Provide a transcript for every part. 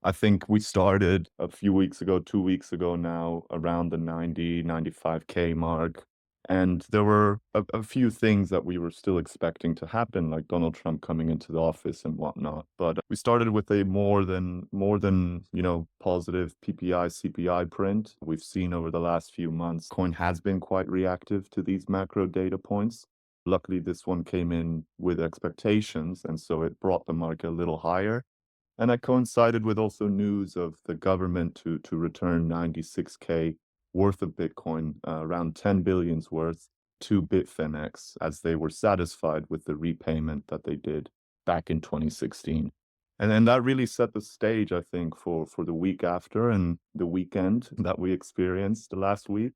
I think we started a few weeks ago, 2 weeks ago now, around the 90, 95K mark. And there were a few things that we were still expecting to happen, like Donald Trump coming into the office and whatnot. But we started with a more than positive PPI, CPI print we've seen over the last few months. Coin has been quite reactive to these macro data points. Luckily, this one came in with expectations, and so it brought the market a little higher. And that coincided with also news of the government to return 96K worth of Bitcoin, around 10 billion's worth, to Bitfinex, as they were satisfied with the repayment that they did back in 2016. And then that really set the stage, I think, for the week after and the weekend that we experienced the last week.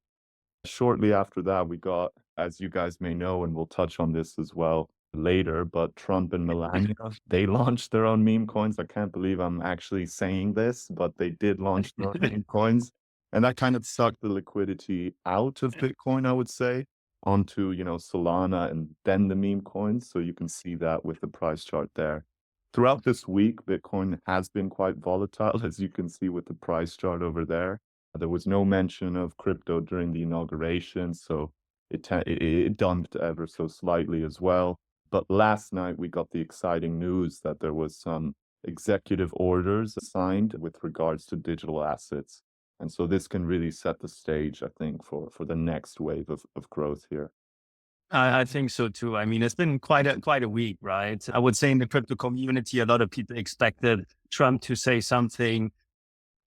Shortly after that, we got, as you guys may know, and we'll touch on this as well later, but Trump and Melania, they launched their own meme coins. I can't believe I'm actually saying this, but they did launch their own meme coins. And that kind of sucked the liquidity out of Bitcoin, I would say, onto Solana and then the meme coins. So you can see that with the price chart there. Throughout this week, Bitcoin has been quite volatile, as you can see with the price chart over there. There was no mention of crypto during the inauguration, so it dumped ever so slightly as well. But last night we got the exciting news that there was some executive orders signed with regards to digital assets. And so this can really set the stage, I think, for the next wave of growth here. I think so too. I mean, it's been quite a week, right? I would say in the crypto community, a lot of people expected Trump to say something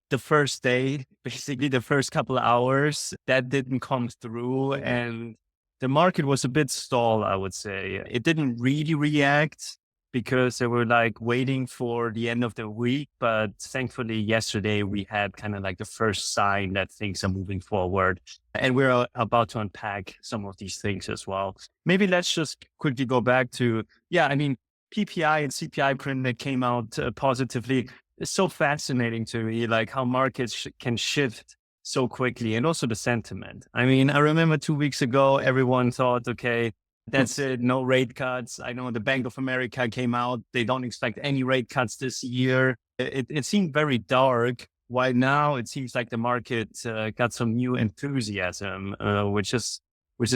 the first day, basically the first couple of hours. That didn't come through, and the market was a bit stalled, I would say. It didn't really react because they were like waiting for the end of the week. But thankfully, yesterday we had kind of like the first sign that things are moving forward. And we're about to unpack some of these things as well. Maybe let's just quickly go back to, yeah, I mean, PPI and CPI print that came out positively. It's so fascinating to me, like how markets can shift so quickly, and also the sentiment. I mean, I remember 2 weeks ago, everyone thought, okay, that's it, no rate cuts. I know the Bank of America came out. They don't expect any rate cuts this year. It seemed very dark. While now it seems like the market got some new enthusiasm, which is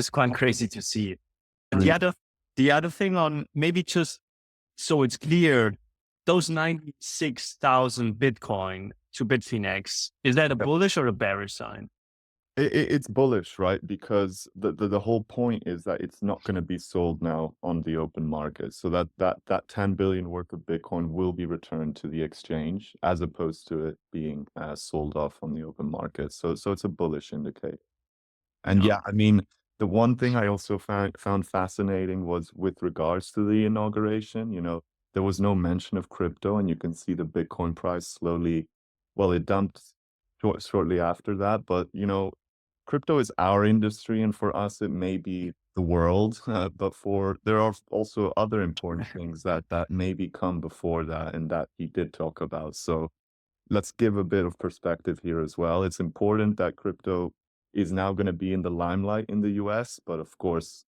quite crazy to see. And the other thing on maybe just so it's clear, those 96,000 Bitcoin to Bitfinex, is that a bullish or a bearish sign? It's bullish, right? Because the whole point is that it's not going to be sold now on the open market. So that 10 billion worth of Bitcoin will be returned to the exchange as opposed to it being sold off on the open market. So it's a bullish indicator. And Yeah. yeah, I mean, the one thing I also found fascinating was with regards to the inauguration, there was no mention of crypto, and you can see the Bitcoin price slowly, well, it dumped shortly after that, but crypto is our industry, and for us, it may be the world, but there are also other important things that maybe come before that and that he did talk about. So let's give a bit of perspective here as well. It's important that crypto is now going to be in the limelight in the US, but of course,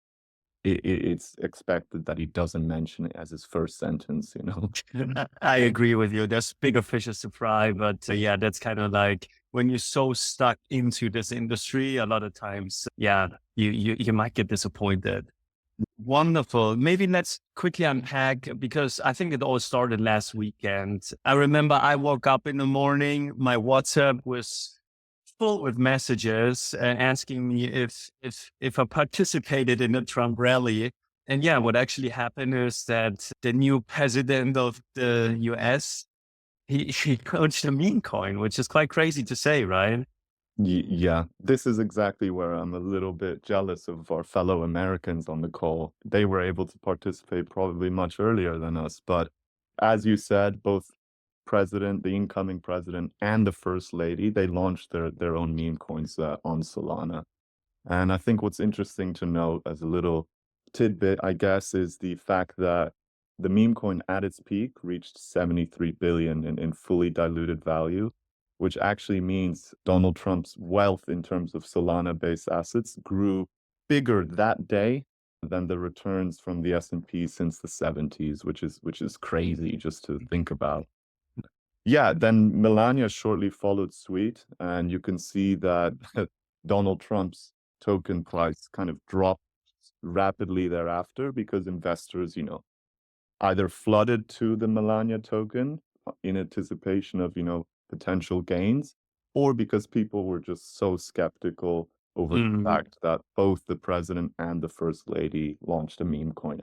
it's expected that he doesn't mention it as his first sentence. I agree with you. There's bigger fishes to fry, but yeah, that's kind of like when you're so stuck into this industry, a lot of times, yeah, you might get disappointed. Wonderful. Maybe let's quickly unpack because I think it all started last weekend. I remember I woke up in the morning, my WhatsApp was full with messages asking me if I participated in the Trump rally. And yeah, what actually happened is that the new president of the US, he coached a meme coin, which is quite crazy to say, right? Yeah, this is exactly where I'm a little bit jealous of our fellow Americans on the call. They were able to participate probably much earlier than us. But as you said, both the incoming president, and the first lady, they launched their own meme coins on Solana. And I think what's interesting to note as a little tidbit, I guess, is the fact that the meme coin at its peak reached 73 billion in fully diluted value, which actually means Donald Trump's wealth in terms of Solana-based assets grew bigger that day than the returns from the S&P since the 70s, which is crazy just to think about. Yeah, then Melania shortly followed suit, and you can see that Donald Trump's token price kind of dropped rapidly thereafter because investors, either flooded to the Melania token in anticipation of, potential gains, or because people were just so skeptical over the Mm. fact that both the president and the first lady launched a meme coin